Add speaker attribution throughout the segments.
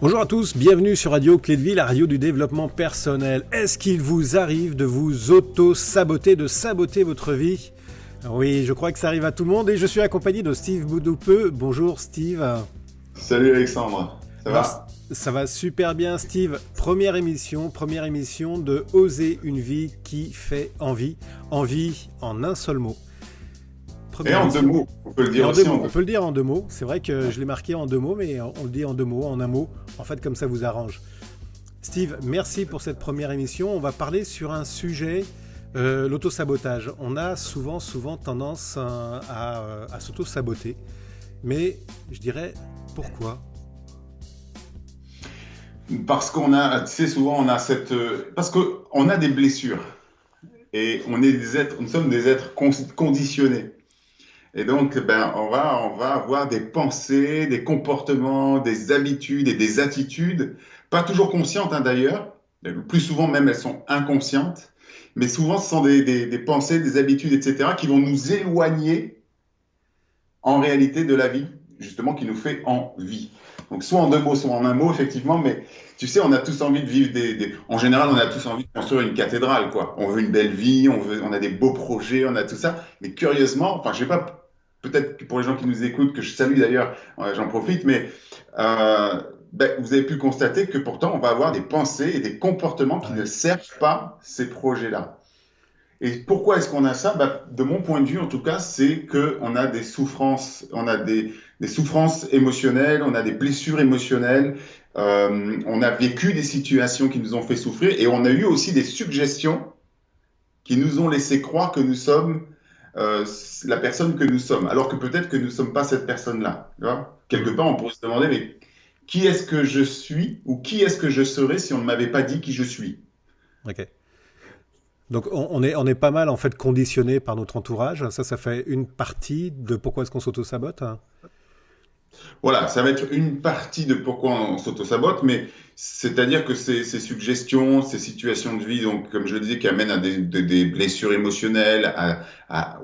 Speaker 1: Bonjour à tous, bienvenue sur Radio Clé de Vie, la radio du développement personnel. Est-ce qu'il vous arrive de vous auto-saboter, de saboter votre vie ? Oui, je crois que ça arrive à tout le monde et je suis accompagné de Steve Boudoupeux. Bonjour Steve.
Speaker 2: Salut Alexandre, ça va ?
Speaker 1: Ça va super bien Steve. Première émission de Oser une vie qui fait envie. Envie en un seul mot.
Speaker 2: Et en deux mots, on peut le dire aussi.
Speaker 1: On peut le dire en deux mots. C'est vrai que je l'ai marqué en deux mots, mais on le dit en deux mots, en un mot. En fait, comme ça vous arrange. Steve, merci pour cette première émission. On va parler sur un sujet, l'auto-sabotage. On a souvent tendance à s'auto-saboter. Mais je dirais, pourquoi ?
Speaker 2: Parce qu'on a, tu sais, souvent on a parce qu'on a des blessures. Et nous sommes des êtres conditionnés. Et donc, on va avoir des pensées, des comportements, des habitudes et des attitudes, pas toujours conscientes d'ailleurs, le plus souvent même elles sont inconscientes, mais souvent ce sont des pensées, des habitudes, etc., qui vont nous éloigner en réalité de la vie, justement, qui nous fait envie. Donc soit en deux mots, soit en un mot, effectivement, mais tu sais, on a tous envie de vivre en général, on a tous envie de construire une cathédrale, quoi. On veut une belle vie, on a des beaux projets, on a tout ça, mais curieusement, enfin, je sais pas, peut-être que pour les gens qui nous écoutent, que je salue d'ailleurs, j'en profite, mais vous avez pu constater que pourtant, on va avoir des pensées et des comportements qui ne servent pas ces projets-là. Et pourquoi est-ce qu'on a ça ? De mon point de vue, en tout cas, c'est qu'on a des souffrances, des souffrances émotionnelles, on a des blessures émotionnelles, on a vécu des situations qui nous ont fait souffrir et on a eu aussi des suggestions qui nous ont laissé croire que nous sommes la personne que nous sommes, alors que peut-être que nous ne sommes pas cette personne-là. Tu vois ? Quelque part, on pourrait se demander, mais qui est-ce que je suis ou qui est-ce que je serais si on ne m'avait pas dit qui je suis ?
Speaker 1: Ok. Donc on est pas mal en fait conditionné par notre entourage. Ça fait une partie de pourquoi est-ce qu'on s'auto-sabote.
Speaker 2: Voilà, ça va être une partie de pourquoi on s'auto-sabote, mais c'est-à-dire que ces suggestions, ces situations de vie, donc comme je le disais, qui amènent à des blessures émotionnelles,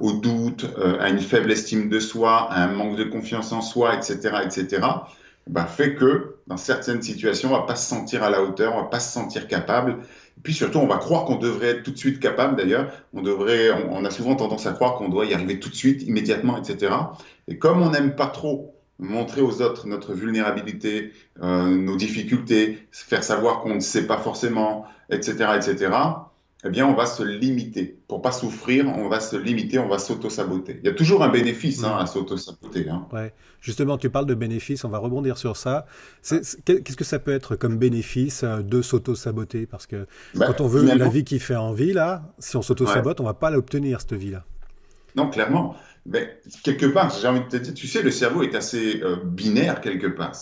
Speaker 2: au doute, à une faible estime de soi, à un manque de confiance en soi, etc., fait que dans certaines situations, on va pas se sentir à la hauteur, on va pas se sentir capable. Et puis surtout, on va croire qu'on devrait être tout de suite capable. D'ailleurs, on a souvent tendance à croire qu'on doit y arriver tout de suite, immédiatement, etc. Et comme on n'aime pas trop montrer aux autres notre vulnérabilité, nos difficultés, faire savoir qu'on ne sait pas forcément, etc., eh bien, on va se limiter. Pour pas souffrir, on va se limiter, on va s'auto-saboter. Il y a toujours un bénéfice à s'auto-saboter.
Speaker 1: Ouais. Justement, tu parles de bénéfice, on va rebondir sur ça. Qu'est-ce que ça peut être comme bénéfice de s'auto-saboter ? Parce que quand on veut la vie qui fait envie, là, si on s'auto-sabote, on va pas l'obtenir, cette vie-là.
Speaker 2: Non, clairement. Mais quelque part, j'ai envie de te dire, tu sais, le cerveau est assez binaire quelque part.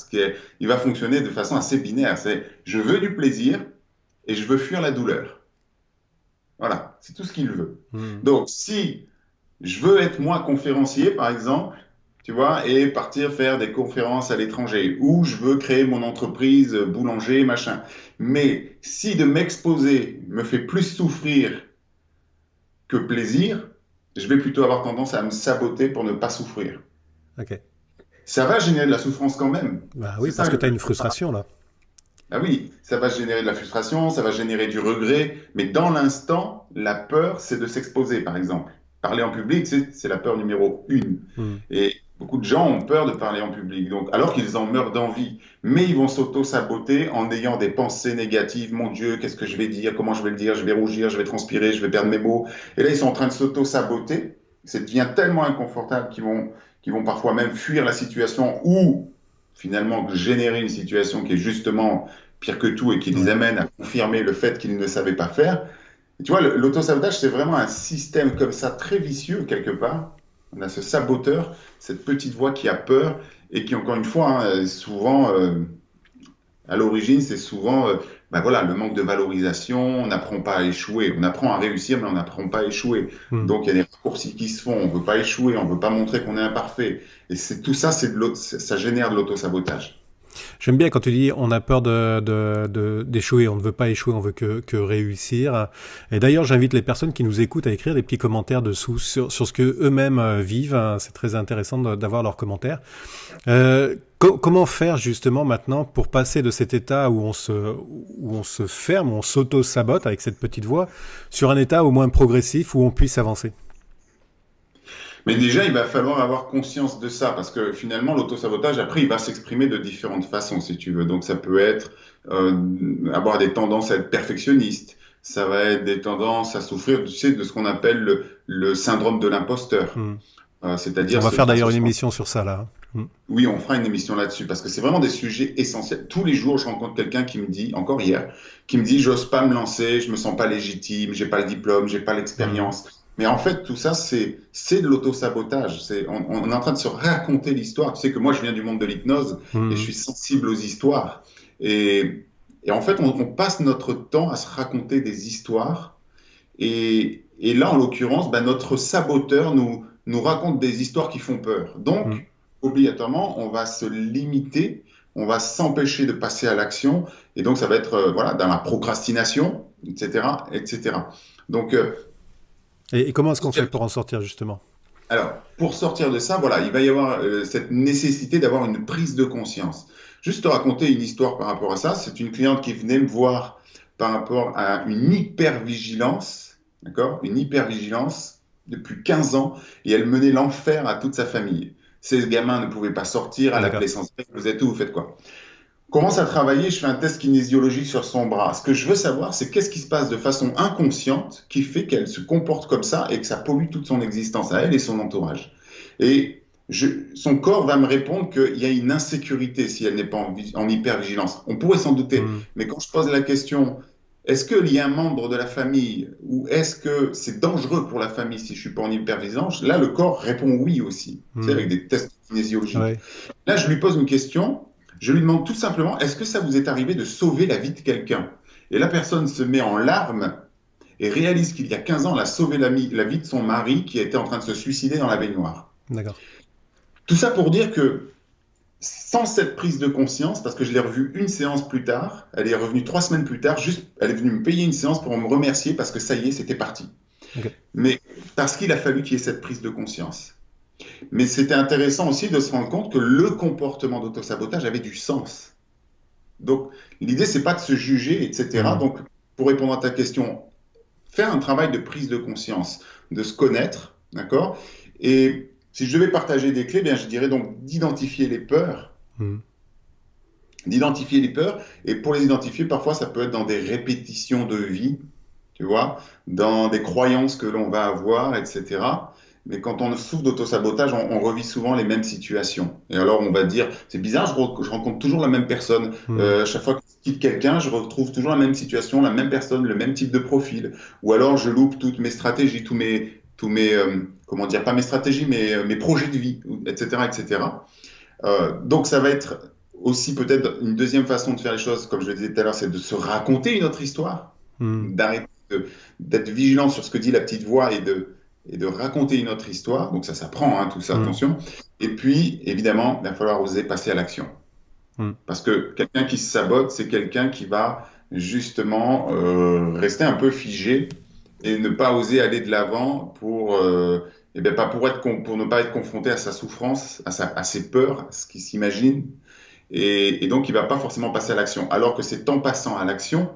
Speaker 2: Il va fonctionner de façon assez binaire. C'est je veux du plaisir et je veux fuir la douleur. Voilà, c'est tout ce qu'il veut. Donc, si je veux être moi conférencier, par exemple, tu vois, et partir faire des conférences à l'étranger, ou je veux créer mon entreprise boulanger, machin. Mais si de m'exposer me fait plus souffrir que plaisir, je vais plutôt avoir tendance à me saboter pour ne pas souffrir.
Speaker 1: Ok.
Speaker 2: Ça va générer de la souffrance quand même.
Speaker 1: Bah oui, parce que tu as une frustration là.
Speaker 2: Ah oui, ça va générer de la frustration, ça va générer du regret, mais dans l'instant, la peur, c'est de s'exposer, par exemple. Parler en public, c'est la peur numéro 1. Et beaucoup de gens ont peur de parler en public, donc, alors qu'ils en meurent d'envie. Mais ils vont s'auto-saboter en ayant des pensées négatives. Mon Dieu, qu'est-ce que je vais dire? Comment je vais le dire? Je vais rougir, je vais transpirer, je vais perdre mes mots. Et là, ils sont en train de s'auto-saboter. Ça devient tellement inconfortable qu'ils vont parfois même fuir la situation ou finalement générer une situation qui est justement pire que tout et qui les amène à confirmer le fait qu'ils ne savaient pas faire. Et tu vois, l'auto-sabotage, c'est vraiment un système comme ça, très vicieux quelque part. On a ce saboteur, cette petite voix qui a peur et qui, encore une fois, souvent, à l'origine, c'est souvent le manque de valorisation. On n'apprend pas à échouer. On apprend à réussir, mais on n'apprend pas à échouer. Donc, il y a des raccourcis qui se font. On ne veut pas échouer, on ne veut pas montrer qu'on est imparfait. Et tout ça, ça génère de l'auto-sabotage.
Speaker 1: J'aime bien quand tu dis on a peur d'échouer, on ne veut pas échouer, on veut que réussir. Et d'ailleurs, j'invite les personnes qui nous écoutent à écrire des petits commentaires dessous sur ce que eux-mêmes vivent. C'est très intéressant d'avoir leurs commentaires. Comment faire justement maintenant pour passer de cet état où on se ferme, on s'auto-sabote avec cette petite voix, sur un état au moins progressif où on puisse avancer?
Speaker 2: Mais déjà, il va falloir avoir conscience de ça, parce que finalement, l'autosabotage, après, il va s'exprimer de différentes façons, si tu veux. Donc, ça peut être avoir des tendances à être perfectionniste, ça va être des tendances à souffrir, tu sais, de ce qu'on appelle le syndrome de l'imposteur. C'est-à-dire,
Speaker 1: on va faire d'ailleurs une émission sur ça, là.
Speaker 2: Oui, on fera une émission là-dessus, parce que c'est vraiment des sujets essentiels. Tous les jours, je rencontre quelqu'un qui me dit, encore hier, qui me dit, j'ose pas me lancer, je me sens pas légitime, j'ai pas le diplôme, j'ai pas l'expérience. Mais en fait, tout ça, c'est de l'auto-sabotage. On est en train de se raconter l'histoire. Tu sais que moi, je viens du monde de l'hypnose et je suis sensible aux histoires. Et en fait, on passe notre temps à se raconter des histoires. Et là, en l'occurrence, notre saboteur nous raconte des histoires qui font peur. Donc, obligatoirement, on va se limiter, on va s'empêcher de passer à l'action. Et donc, ça va être dans la procrastination, etc., etc. Donc,
Speaker 1: et comment est-ce qu'on fait pour en sortir, justement?
Speaker 2: Alors, pour sortir de ça, il va y avoir cette nécessité d'avoir une prise de conscience. Juste te raconter une histoire par rapport à ça. C'est une cliente qui venait me voir par rapport à une hypervigilance, d'accord? Une hypervigilance depuis 15 ans, et elle menait l'enfer à toute sa famille. Ces gamins ne pouvaient pas sortir, elle appelait sans cesse, vous êtes où, vous faites quoi? Commence à travailler, je fais un test kinésiologique sur son bras. Ce que je veux savoir, c'est qu'est-ce qui se passe de façon inconsciente qui fait qu'elle se comporte comme ça et que ça pollue toute son existence à elle et son entourage. Et son corps va me répondre qu'il y a une insécurité si elle n'est pas en hypervigilance. On pourrait s'en douter, mais quand je pose la question, est-ce qu'il y a un membre de la famille ou est-ce que c'est dangereux pour la famille si je suis pas en hypervigilance? Là, le corps répond oui aussi, c'est avec des tests kinésiologiques. Ouais. Là, je lui pose une question. Je lui demande tout simplement, est-ce que ça vous est arrivé de sauver la vie de quelqu'un? Et la personne se met en larmes et réalise qu'il y a 15 ans, elle a sauvé la vie de son mari qui était en train de se suicider dans la baignoire.
Speaker 1: D'accord.
Speaker 2: Tout ça pour dire que sans cette prise de conscience, parce que je l'ai revue une séance plus tard, elle est revenue 3 semaines plus tard, elle est venue me payer une séance pour me remercier parce que ça y est, c'était parti. Okay. Mais parce qu'il a fallu qu'il y ait cette prise de conscience. Mais c'était intéressant aussi de se rendre compte que le comportement d'autosabotage avait du sens. Donc, l'idée, c'est pas de se juger, etc. Donc, pour répondre à ta question, faire un travail de prise de conscience, de se connaître, d'accord? Et si je devais partager des clés, je dirais donc d'identifier les peurs. D'identifier les peurs. Et pour les identifier, parfois, ça peut être dans des répétitions de vie, tu vois, dans des croyances que l'on va avoir, etc. Mais quand on souffre d'autosabotage, on revit souvent les mêmes situations. Et alors, on va dire, c'est bizarre, je rencontre toujours la même personne. Chaque fois que je quitte quelqu'un, je retrouve toujours la même situation, la même personne, le même type de profil. Ou alors, je loupe toutes mes stratégies, tous mes comment dire, pas mes stratégies, mais mes projets de vie, etc., etc. Donc, ça va être aussi peut-être une deuxième façon de faire les choses, comme je le disais tout à l'heure, c'est de se raconter une autre histoire, d'arrêter d'être vigilant sur ce que dit la petite voix et de raconter une autre histoire. Donc ça s'apprend, tout ça, attention. Et puis, évidemment, il va falloir oser passer à l'action. Parce que quelqu'un qui se sabote, c'est quelqu'un qui va justement rester un peu figé et ne pas oser aller de l'avant pour ne pas être confronté à sa souffrance, à ses peurs, à ce qu'il s'imagine. Et donc, il ne va pas forcément passer à l'action. Alors que c'est en passant à l'action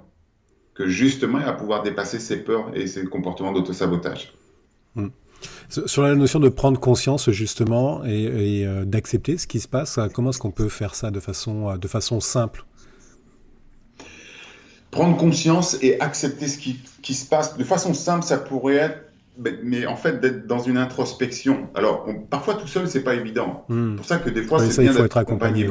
Speaker 2: que justement, il va pouvoir dépasser ses peurs et ses comportements d'autosabotage.
Speaker 1: Sur la notion de prendre conscience justement et d'accepter ce qui se passe, comment est-ce qu'on peut faire ça de façon simple?
Speaker 2: Prendre conscience et accepter ce qui se passe de façon simple, ça pourrait être, mais en fait d'être dans une introspection. Alors parfois tout seul c'est pas évident. C'est pour ça que des fois c'est bien d'être accompagné.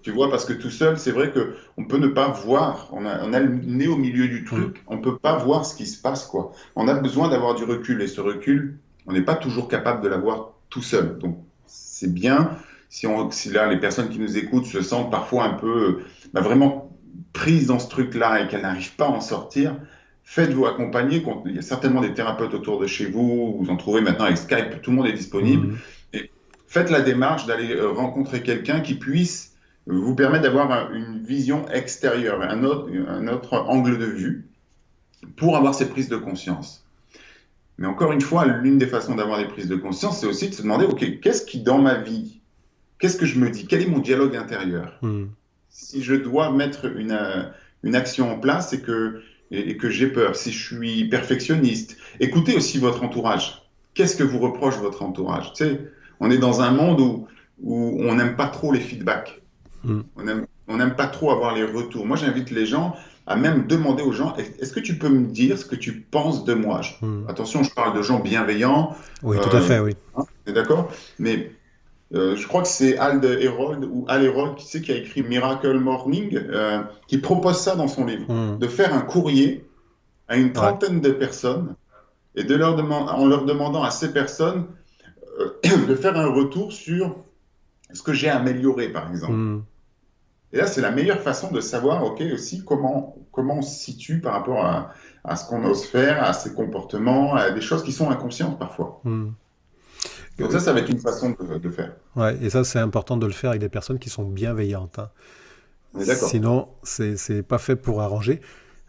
Speaker 2: Tu vois, parce que tout seul, c'est vrai que on peut ne pas voir. On a le nez au milieu du truc. On peut pas voir ce qui se passe, quoi. On a besoin d'avoir du recul, et ce recul, on n'est pas toujours capable de l'avoir tout seul. Donc, c'est bien si là les personnes qui nous écoutent se sentent parfois un peu, vraiment prises dans ce truc-là et qu'elles n'arrivent pas à en sortir. Faites-vous accompagner. Il y a certainement des thérapeutes autour de chez vous. Vous en trouvez maintenant avec Skype. Tout le monde est disponible. Et faites la démarche d'aller rencontrer quelqu'un qui puisse vous permet d'avoir une vision extérieure, un autre angle de vue pour avoir ces prises de conscience. Mais encore une fois, l'une des façons d'avoir des prises de conscience, c'est aussi de se demander, OK, qu'est-ce qui dans ma vie, qu'est-ce que je me dis, quel est mon dialogue intérieur? Si je dois mettre une action en place et que j'ai peur, si je suis perfectionniste, écoutez aussi votre entourage. Qu'est-ce que vous reproche votre entourage? Tu sais, on est dans un monde où on n'aime pas trop les feedbacks. On n'aime pas trop avoir les retours. Moi, j'invite les gens à même demander aux gens, est-ce que tu peux me dire ce que tu penses de moi? Attention, je parle de gens bienveillants.
Speaker 1: Oui, tout à fait, oui.
Speaker 2: T'es d'accord? Mais je crois que c'est Al Herold qui a écrit Miracle Morning, qui propose ça dans son livre, de faire un courrier à une trentaine de personnes et en leur demandant à ces personnes de faire un retour sur ce que j'ai amélioré, par exemple. Et là, c'est la meilleure façon de savoir, OK, aussi comment on se situe par rapport à ce qu'on ose faire, à ses comportements, à des choses qui sont inconscientes parfois. Donc ça va être une façon de faire.
Speaker 1: Ouais, et ça, c'est important de le faire avec des personnes qui sont bienveillantes.
Speaker 2: On est d'accord.
Speaker 1: Sinon, c'est pas fait pour arranger.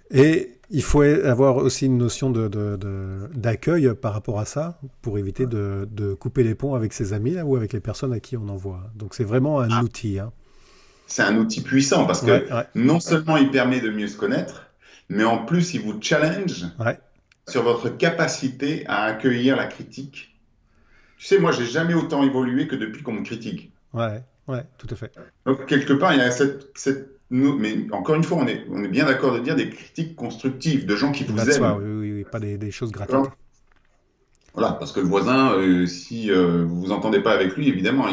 Speaker 1: Et il faut avoir aussi une notion d'accueil par rapport à ça, pour éviter de couper les ponts avec ses amis ou avec les personnes à qui on envoie. Donc c'est vraiment un outil.
Speaker 2: C'est un outil puissant parce que non seulement il permet de mieux se connaître, mais en plus il vous challenge sur votre capacité à accueillir la critique. Tu sais, moi, j'ai jamais autant évolué que depuis qu'on me critique.
Speaker 1: Ouais, tout à fait.
Speaker 2: Donc, quelque part, il y a mais encore une fois, on est bien d'accord de dire des critiques constructives, de gens qui vous aiment.
Speaker 1: Oui, pas des choses gratuites.
Speaker 2: Voilà, parce que le voisin, si vous vous entendez pas avec lui, évidemment,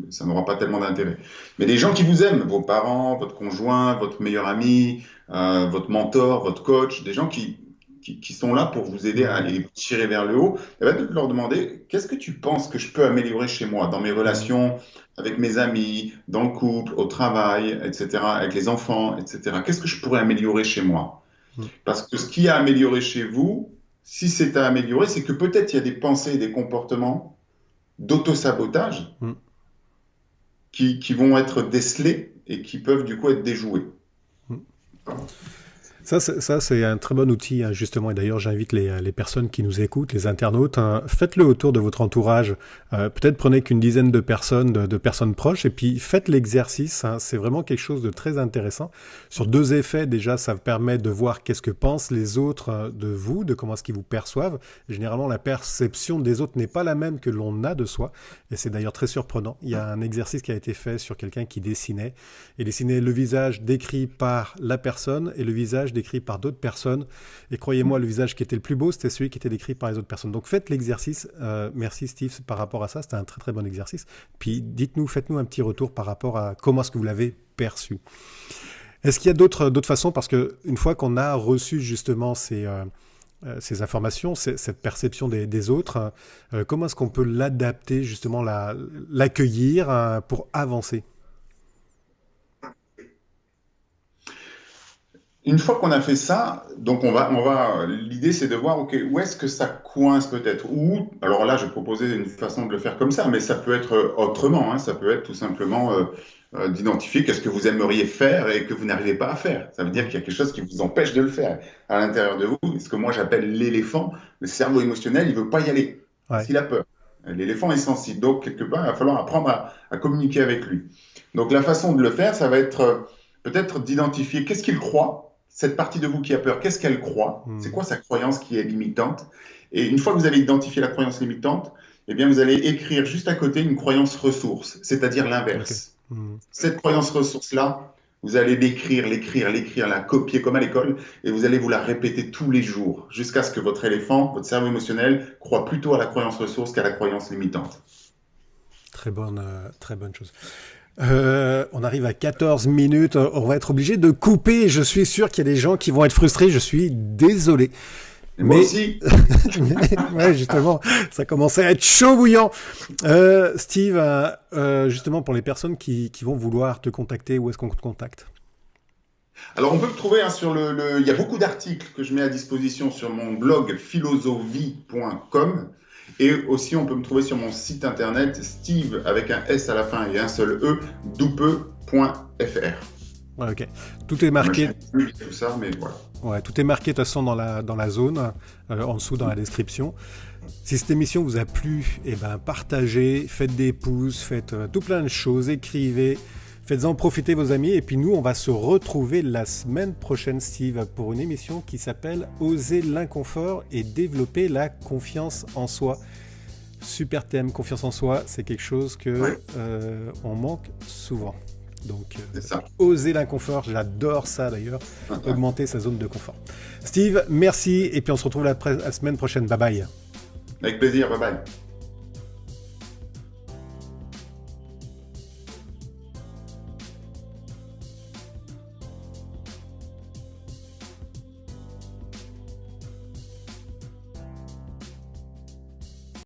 Speaker 2: ça n'aura pas tellement d'intérêt. Mais des gens qui vous aiment, vos parents, votre conjoint, votre meilleur ami, votre mentor, votre coach, des gens qui sont là pour vous aider à les tirer vers le haut, et de leur demander, qu'est-ce que tu penses que je peux améliorer chez moi, dans mes relations avec mes amis, dans le couple, au travail, etc., avec les enfants, etc. Qu'est-ce que je pourrais améliorer chez moi? Parce que ce qui a amélioré chez vous, si c'est à améliorer, c'est que peut-être il y a des pensées et des comportements d'auto-sabotage qui vont être décelés et qui peuvent du coup être déjoués.
Speaker 1: Ça, c'est un très bon outil, justement. Et d'ailleurs, j'invite les personnes qui nous écoutent, les internautes, faites-le autour de votre entourage. Peut-être prenez qu'une dizaine de personnes, de personnes proches, et puis faites l'exercice. C'est vraiment quelque chose de très intéressant. Sur deux effets, déjà, ça permet de voir qu'est-ce que pensent les autres de vous, de comment est-ce qu'ils vous perçoivent. Généralement, la perception des autres n'est pas la même que l'on a de soi. Et c'est d'ailleurs très surprenant. Il y a un exercice qui a été fait sur quelqu'un qui dessinait. Et dessinait le visage décrit par la personne et le visage décrit par d'autres personnes. Et croyez-moi, le visage qui était le plus beau, c'était celui qui était décrit par les autres personnes. Donc faites l'exercice. Merci Steve par rapport à ça. C'était un très très bon exercice. Puis faites-nous un petit retour par rapport à comment est-ce que vous l'avez perçu. Est-ce qu'il y a d'autres façons? Parce qu'une fois qu'on a reçu justement ces informations, cette perception des autres, comment est-ce qu'on peut l'adapter, justement l'accueillir pour avancer?
Speaker 2: Une fois qu'on a fait ça, donc l'idée c'est de voir, OK, où est-ce que ça coince peut-être? Ou, alors là, je proposais une façon de le faire comme ça, mais ça peut être autrement, ça peut être tout simplement d'identifier qu'est-ce que vous aimeriez faire et que vous n'arrivez pas à faire. Ça veut dire qu'il y a quelque chose qui vous empêche de le faire à l'intérieur de vous. Ce que moi j'appelle l'éléphant, le cerveau émotionnel, il veut pas y aller, parce qu'il a peur. L'éléphant est sensible, donc quelque part, il va falloir apprendre à communiquer avec lui. Donc la façon de le faire, ça va être peut-être d'identifier qu'est-ce qu'il croit. Cette partie de vous qui a peur, qu'est-ce qu'elle croit? C'est quoi sa croyance qui est limitante? Et une fois que vous avez identifié la croyance limitante, eh bien, vous allez écrire juste à côté une croyance ressource, c'est-à-dire l'inverse. Cette croyance ressource-là, vous allez l'écrire, la copier comme à l'école, et vous allez vous la répéter tous les jours, jusqu'à ce que votre éléphant, votre cerveau émotionnel, croit plutôt à la croyance ressource qu'à la croyance limitante.
Speaker 1: Très bonne chose. On arrive à 14 minutes, on va être obligé de couper. Je suis sûr qu'il y a des gens qui vont être frustrés, je suis désolé.
Speaker 2: Moi aussi.
Speaker 1: Ouais, justement, ça commençait à être chaud bouillant. Steve, justement pour les personnes qui vont vouloir te contacter, où est-ce qu'on te contacte?
Speaker 2: Alors on peut me trouver il y a beaucoup d'articles que je mets à disposition sur mon blog philosophie.com. Et aussi, on peut me trouver sur mon site internet, Steve, avec un S à la fin et un seul E, doupe.fr.
Speaker 1: Ouais, ok. Tout est marqué.
Speaker 2: Tout ça, mais voilà.
Speaker 1: Ouais, tout est marqué de toute façon dans la zone, en dessous dans la description. Si cette émission vous a plu, partagez, faites des pouces, faites tout plein de choses, écrivez, faites-en profiter vos amis. Et puis nous, on va se retrouver la semaine prochaine, Steve, pour une émission qui s'appelle « Oser l'inconfort et développer la confiance en soi ». Super thème, confiance en soi, c'est quelque chose que on manque souvent. Donc, oser l'inconfort, j'adore ça d'ailleurs, augmenter sa zone de confort. Steve, merci, et puis on se retrouve la semaine prochaine. Bye bye.
Speaker 2: Avec plaisir, bye bye.